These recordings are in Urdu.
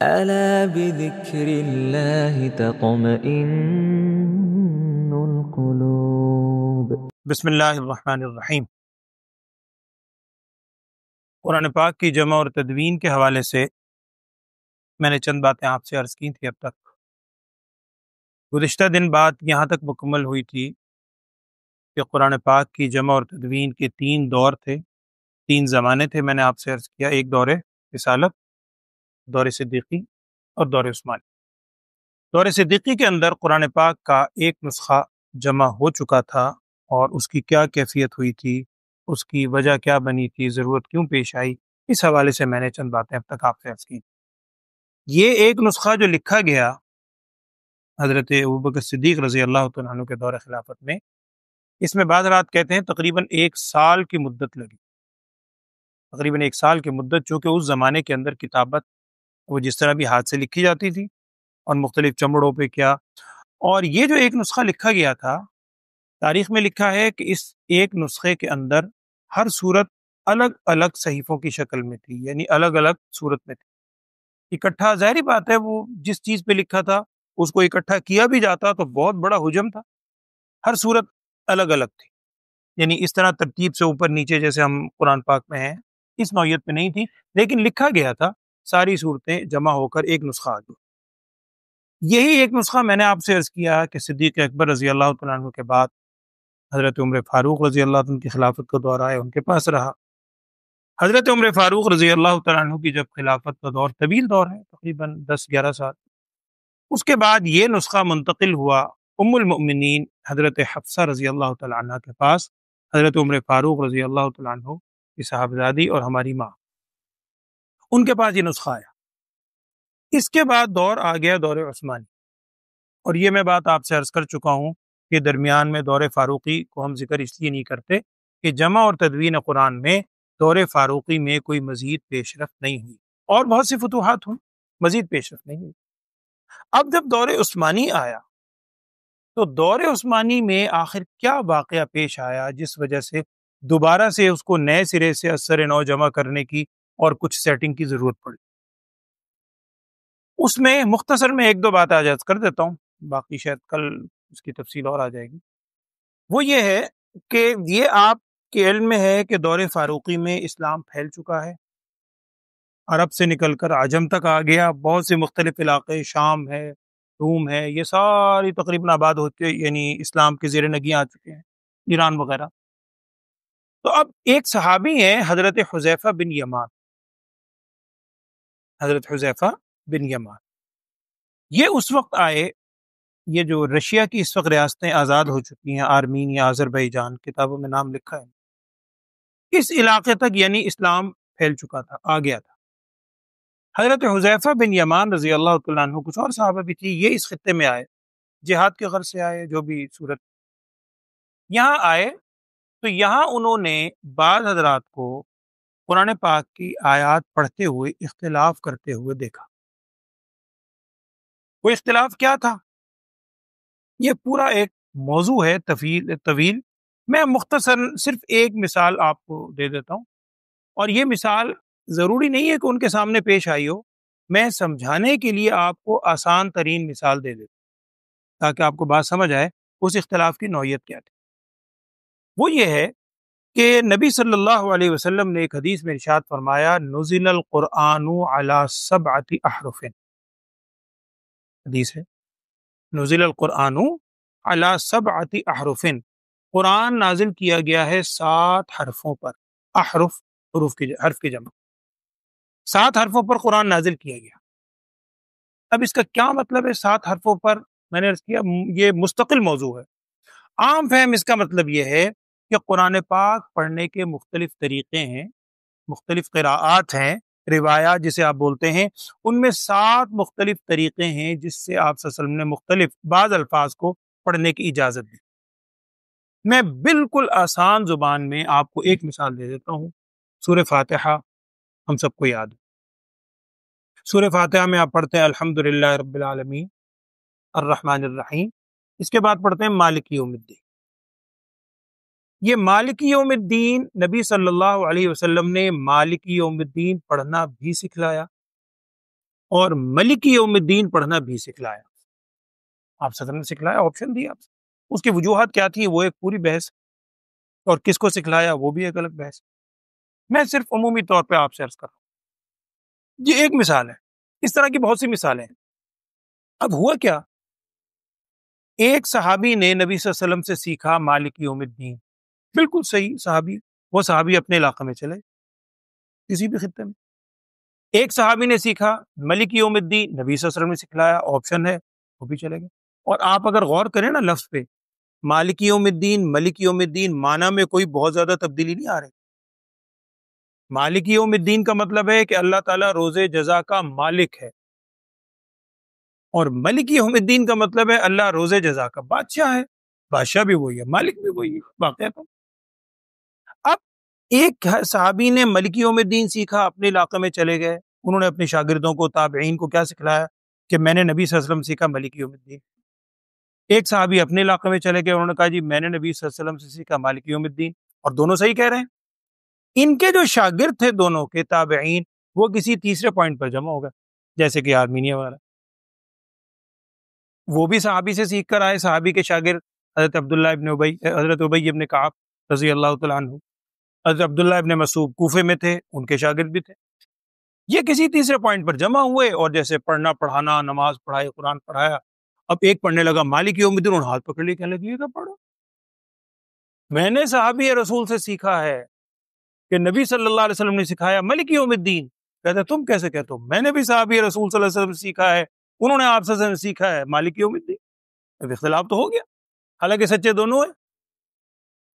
ألا بذكر الله تطمئن القلوب۔ بسم اللہ الرحمن الرحیم۔ قرآن پاک کی جمع اور تدوین کے حوالے سے میں نے چند باتیں آپ سے عرض کی تھی۔ اب تک گزشتہ دن بات یہاں تک مکمل ہوئی تھی کہ قرآن پاک کی جمع اور تدوین کے 3 دور تھے، 3 زمانے تھے۔ میں نے آپ سے عرض کیا، ایک دور رسالت، دور صدیقی اور دور عثمانی۔ دور صدیقی کے اندر قرآن پاک کا ایک نسخہ جمع ہو چکا تھا، اور اس کی کیا کیفیت ہوئی تھی، اس کی وجہ کیا بنی تھی، ضرورت کیوں پیش آئی، اس حوالے سے میں نے چند باتیں اب تک آپ سے عرض کی۔ یہ ایک نسخہ جو لکھا گیا حضرت ابوبکر صدیق رضی اللہ تعالیٰ عنہ کے دور خلافت میں، اس میں بعض رات کہتے ہیں تقریباً 1 سال کی مدت لگی، تقریباً 1 سال کی مدت، چونکہ اس زمانے کے اندر کتابت وہ جس طرح بھی ہاتھ سے لکھی جاتی تھی اور مختلف چمڑوں پہ کیا، اور یہ جو ایک نسخہ لکھا گیا تھا، تاریخ میں لکھا ہے کہ اس ایک نسخے کے اندر ہر صورت الگ الگ صحیفوں کی شکل میں تھی، یعنی الگ الگ صورت میں تھی۔ اکٹھا ظاہری بات ہے، وہ جس چیز پہ لکھا تھا اس کو اکٹھا کیا بھی جاتا تو بہت بڑا حجم تھا، ہر صورت الگ الگ تھی، یعنی اس طرح ترتیب سے اوپر نیچے جیسے ہم قرآن پاک میں ہیں اس نوعیت میں نہیں تھی، لیکن لکھا گیا تھا، ساری صورتیں جمع ہو کر ایک نسخہ آ گیا۔ یہی ایک نسخہ میں نے آپ سے عرض کیا کہ صدیق اکبر رضی اللہ تعالیٰ عنہ کے بعد حضرت عمر فاروق رضی اللہ تعالیٰ عنہ کی خلافت کا دور آئے، ان کے پاس رہا۔ حضرت عمر فاروق رضی اللہ تعالیٰ عنہ کی جب خلافت کا دور، طویل دور ہے، تقریباً 10-11 سال، اس کے بعد یہ نسخہ منتقل ہوا ام المؤمنین حضرت حفصہ رضی اللہ تعالیٰ عنہ کے پاس، حضرت عمر فاروق رضی اللہ تعالیٰ عنہ کی صاحبزادی اور ہماری ماں، ان کے پاس یہ نسخہ آیا۔ اس کے بعد دور آ گیا دور عثمانی، اور یہ میں بات آپ سے عرض کر چکا ہوں کہ درمیان میں دور فاروقی کو ہم ذکر اس لیے نہیں کرتے کہ جمع اور تدوین قرآن میں دور فاروقی میں کوئی مزید پیش رفت نہیں ہوئی، اور بہت سی فتوحات ہوئی، مزید پیش رفت نہیں ہوئی۔ اب جب دور عثمانی آیا تو دور عثمانی میں آخر کیا واقعہ پیش آیا جس وجہ سے دوبارہ سے اس کو نئے سرے سے اثر نو جمع کرنے کی اور کچھ سیٹنگ کی ضرورت پڑی؟ اس میں مختصر میں 1-2 بات آج کر دیتا ہوں، باقی شاید کل اس کی تفصیل اور آ جائے گی۔ وہ یہ ہے کہ یہ آپ کے علم میں ہے کہ دور فاروقی میں اسلام پھیل چکا ہے، عرب سے نکل کر عجم تک آ گیا، بہت سے مختلف علاقے، شام ہے، روم ہے، یہ ساری تقریباً آباد ہوتے، یعنی اسلام کے زیر نگیں آ چکے ہیں، ایران وغیرہ۔ تو اب ایک صحابی ہیں حضرت حذیفہ بن یمان، حضرت حذیفہ بن یمان، یہ اس وقت آئے، یہ جو رشیا کی اس وقت ریاستیں آزاد ہو چکی ہیں، آرمینیا، آذربائیجان، کتابوں میں نام لکھا ہے، اس علاقے تک یعنی اسلام پھیل چکا تھا، آ گیا تھا۔ حضرت حذیفہ بن یمان رضی اللہ تعالیٰ عنہ، کچھ اور صحابہ بھی تھی، یہ اس خطے میں آئے، جہاد کے غرض سے آئے، جو بھی صورت یہاں آئے، تو یہاں انہوں نے بعض حضرات کو قرآن پاک کی آیات پڑھتے ہوئے اختلاف کرتے ہوئے دیکھا۔ وہ اختلاف کیا تھا؟ یہ پورا ایک موضوع ہے طویل، میں مختصر صرف ایک مثال آپ کو دے دیتا ہوں، اور یہ مثال ضروری نہیں ہے کہ ان کے سامنے پیش آئی ہو، میں سمجھانے کے لیے آپ کو آسان ترین مثال دے دیتا ہوں تاکہ آپ کو بات سمجھ آئے اس اختلاف کی نوعیت کیا تھی۔ وہ یہ ہے کہ نبی صلی اللہ علیہ وسلم نے ایک حدیث میں ارشاد فرمایا، نزل القرآن علی 7 احرف، حدیث ہے، نزل القرآن علی 7 احرف، قرآن نازل کیا گیا ہے 7 حرفوں پر، احرف حروف کی حرف کی جمع، 7 حرفوں پر قرآن نازل کیا گیا۔ اب اس کا کیا مطلب ہے 7 حرفوں پر؟ میں نے عرض کیا یہ مستقل موضوع ہے۔ عام فہم اس کا مطلب یہ ہے کہ قرآن پاک پڑھنے کے مختلف طریقے ہیں، مختلف قراءات ہیں، روایات جسے آپ بولتے ہیں، ان میں 7 مختلف طریقے ہیں جس سے آپ صلی اللہ علیہ وسلم نے مختلف بعض الفاظ کو پڑھنے کی اجازت دی۔ میں بالکل آسان زبان میں آپ کو ایک مثال دے دیتا ہوں، سورہ فاتحہ ہم سب کو یاد ہے، سورہ فاتحہ میں آپ پڑھتے ہیں الحمدللہ رب العالمین الرحمن الرحیم، اس کے بعد پڑھتے ہیں مالک یوم الدین۔ یہ مالک یوم الدین نبی صلی اللہ علیہ وسلم نے مالک یوم الدین پڑھنا بھی سکھلایا، اور ملک یوم الدین پڑھنا بھی سکھلایا۔ آپ صدر نے سکھلایا، آپشن دیا آپ سے۔ اس کی وجوہات کیا تھی وہ ایک پوری بحث، اور کس کو سکھلایا وہ بھی ایک الگ بحث۔ میں صرف عمومی طور پہ آپ سے عرض کر رہا ہوں، یہ ایک مثال ہے، اس طرح کی بہت سی مثالیں ہیں۔ اب ہوا کیا، ایک صحابی نے نبی صلی اللہ علیہ وسلم سے سیکھا مالک یوم الدین، بالکل صحیح صحابی، وہ صحابی اپنے علاقے میں چلے کسی بھی خطے میں۔ ایک صحابی نے سیکھا ملک یوم الدین، نبی صلی اللہ علیہ وسلم نے سکھلایا، آپشن ہے، وہ بھی چلے گئے۔ اور آپ اگر غور کریں نا لفظ پہ، مالک یوم الدین، ملک یوم الدین، معنی میں کوئی بہت زیادہ تبدیلی نہیں آ رہی۔ مالک یوم الدین کا مطلب ہے کہ اللہ تعالیٰ روز جزا کا مالک ہے، اور ملک یوم الدین کا مطلب ہے اللہ روز جزا کا بادشاہ ہے۔ بادشاہ بھی وہی ہے، مالک بھی وہی ہے، واقعات۔ اب ایک صحابی نے ملک یوم الدین سیکھا، اپنے علاقے میں چلے گئے، انہوں نے اپنے شاگردوں کو، تابعین کو کیا سکھلایا کہ میں نے نبی صلی اللہ علیہ وسلم سیکھا ملک یوم الدین۔ ایک صحابی اپنے علاقے میں چلے گئے، انہوں نے کہا جی میں نے نبی صلی اللہ علیہ وسلم سے سیکھا مالک یوم الدین، اور دونوں صحیح کہہ رہے ہیں۔ ان کے جو شاگرد تھے دونوں کے، تابعین، وہ کسی تیسرے پوائنٹ پر جمع ہو گئے، جیسے کہ آرمینیا وغیرہ۔ وہ بھی صحابی سے سیکھ کر آئے، صحابی کے شاگرد حضرت عبداللہ ابن ابی، حضرت ابی ابن کعب رضی اللہ تعالیٰ عنہ، حضرت عبداللہ ابن مسعود کوفے میں تھے، ان کے شاگرد بھی تھے۔ یہ کسی تیسرے پوائنٹ پر جمع ہوئے، اور جیسے پڑھنا پڑھانا، نماز پڑھائی، قرآن پڑھایا۔ اب ایک پڑھنے لگا مالک یوم الدین، انہوں نے ہاتھ پکڑ لی، کہنے لگی یہ کیا پڑھو، میں نے صحابی رسول سے سیکھا ہے کہ نبی صلی اللہ علیہ وسلم نے سکھایا ملک یوم الدین۔ کہتے تم کیسے کہتے ہو، میں نے بھی صحابی رسول صلی اللہ علیہ وسلم سے سیکھا ہے، انہوں نے آپ سے سیکھا ہے مالک یوم الدین۔ اب اختلاف تو ہو گیا، حالانکہ سچے دونوں ہیں۔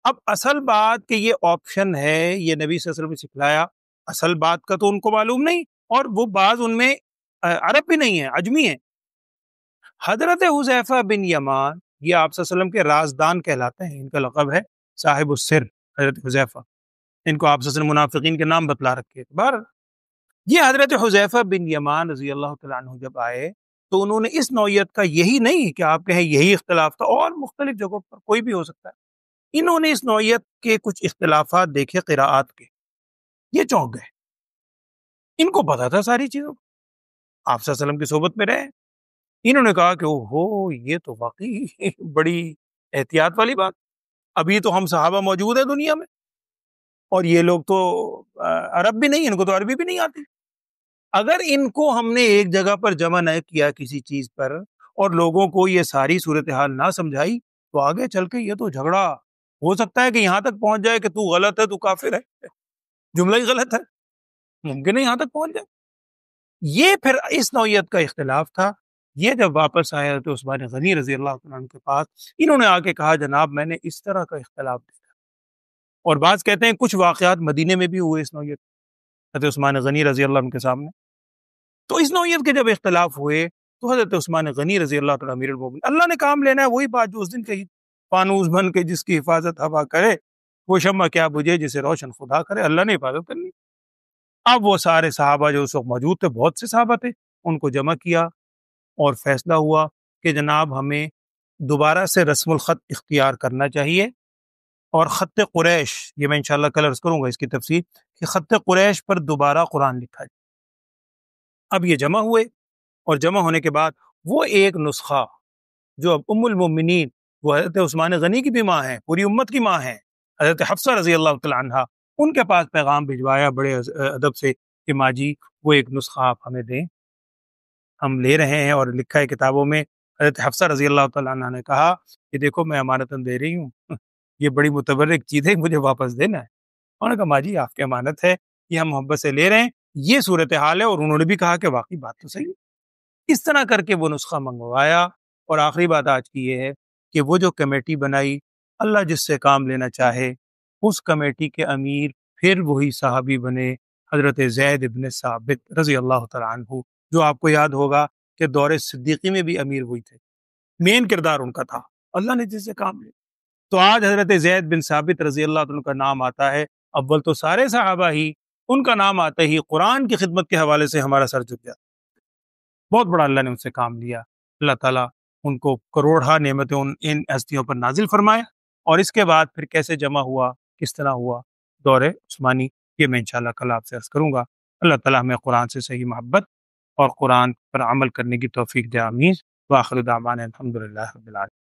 اب اصل بات کہ یہ آپشن ہے، یہ نبی صلی اللہ علیہ وسلم نے سکھلایا، اصل بات کا تو ان کو معلوم نہیں، اور وہ بعض ان میں عرب بھی نہیں ہیں، عجمی ہیں۔ حضرت حذیفہ بن یمان، یہ آپ صلی اللہ علیہ وسلم کے رازدان کہلاتے ہیں، ان کا لقب ہے صاحب السر، حضرت حذیفہ، ان کو آپ صلی اللہ علیہ وسلم منافقین کے نام بتلا رکھے تھے۔ بہرحال یہ حضرت حذیفہ بن یمان رضی اللہ تعالیٰ عنہ جب آئے تو انہوں نے اس نوعیت کا، یہی نہیں کہ آپ کہیں یہی اختلاف تھا، اور مختلف جگہوں پر کوئی بھی ہو سکتا ہے، انہوں نے اس نوعیت کے کچھ اختلافات دیکھے قراءات کے، یہ چونک گئے۔ ان کو پتا تھا ساری چیزوں، آپ صلی اللہ علیہ وسلم کی صحبت میں رہے، انہوں نے کہا کہ اوہو یہ تو واقعی بڑی احتیاط والی بات، ابھی تو ہم صحابہ موجود ہیں دنیا میں، اور یہ لوگ تو عرب بھی نہیں، ان کو تو عربی بھی نہیں آتی۔ اگر ان کو ہم نے ایک جگہ پر جمع نہ کیا کسی چیز پر، اور لوگوں کو یہ ساری صورتحال نہ سمجھائی، تو آگے چل کے یہ تو جھگڑا ہو سکتا ہے کہ یہاں تک پہنچ جائے کہ تو غلط ہے، تو کافر ہے، جملہ ہی غلط ہے، ممکن ہے یہاں تک پہنچ جائے۔ یہ پھر اس نوعیت کا اختلاف تھا۔ یہ جب واپس آئے حضرت عثمان غنی رضی اللہ عنہ کے پاس، انہوں نے آ کے کہا جناب میں نے اس طرح کا اختلاف دیکھا، اور بعض کہتے ہیں کچھ واقعات مدینے میں بھی ہوئے اس نوعیت، حضرت عثمان غنی رضی اللہ عنہ کے سامنے۔ تو اس نوعیت کے جب اختلاف ہوئے تو حضرت عثمان غنی رضی اللہ تعالیٰ امیر المومنین، اللہ نے کام لینا ہے، وہی بات جو اس دن کہی، فانوس بن کے جس کی حفاظت ہوا کرے، وہ شمع کیا بجھے جسے روشن خدا کرے، اللہ نے حفاظت کرنی۔ اب وہ سارے صحابہ جو اس وقت موجود تھے، بہت سے صحابہ تھے، ان کو جمع کیا، اور فیصلہ ہوا کہ جناب ہمیں دوبارہ سے رسم الخط اختیار کرنا چاہیے، اور خط قریش، یہ میں انشاءاللہ کل عرض کروں گا اس کی تفصیل، کہ خط قریش پر دوبارہ قرآن لکھا جائے۔ اب یہ جمع ہوئے، اور جمع ہونے کے بعد وہ ایک نسخہ جو اب ام المومنین، وہ حضرت عثمان غنی کی بھی ماں ہیں، پوری امت کی ماں ہیں، حضرت حفصہ رضی اللہ تعالیٰ عنہا، ان کے پاس پیغام بھجوایا بڑے ادب سے کہ ماں جی وہ ایک نسخہ آپ ہمیں دیں، ہم لے رہے ہیں، اور لکھا ہے کتابوں میں، حضرت حفصہ رضی اللہ تعالیٰ عنہ نے کہا کہ دیکھو میں امانتاً دے رہی ہوں، یہ بڑی متبرک چیز ہے، مجھے واپس دینا ہے۔ انہوں نے کہا ماں جی آپ کی امانت ہے، یہ ہم محبت سے لے رہے ہیں، یہ صورتحال ہے، اور انہوں نے بھی کہا کہ واقعی بات تو صحیح ہے۔ اس طرح کر کے وہ نسخہ منگوایا، اور آخری بات آج کی یہ ہے کہ وہ جو کمیٹی بنائی، اللہ جس سے کام لینا چاہے، اس کمیٹی کے امیر پھر وہی صحابی بنے، حضرت زید ابن ثابت رضی اللہ تعالیٰ عنہ، جو آپ کو یاد ہوگا کہ دور صدیقی میں بھی امیر ہوئی تھے، مین کردار ان کا تھا، اللہ نے جس سے کام لیا۔ تو آج حضرت زید بن ثابت رضی اللہ عنہ کا نام آتا ہے، اول تو سارے صحابہ ہی، ان کا نام آتے ہی قرآن کی خدمت کے حوالے سے ہمارا سر جھک جاتا، بہت بڑا اللہ نے ان سے کام لیا۔ اللہ تعالیٰ ان کو کروڑہ نعمتیں ان ہستیوں پر نازل فرمائے، اور اس کے بعد پھر کیسے جمع ہوا، کس طرح ہوا دور عثمانی، یہ میں انشاءاللہ کل آپ سے عرض کروں گا۔ اللہ تعالیٰ ہمیں قرآن سے صحیح محبت اور قرآن پر عمل کرنے کی توفیق دے، آمین۔ وآخر دعوانا الحمدللہ رب العالمین۔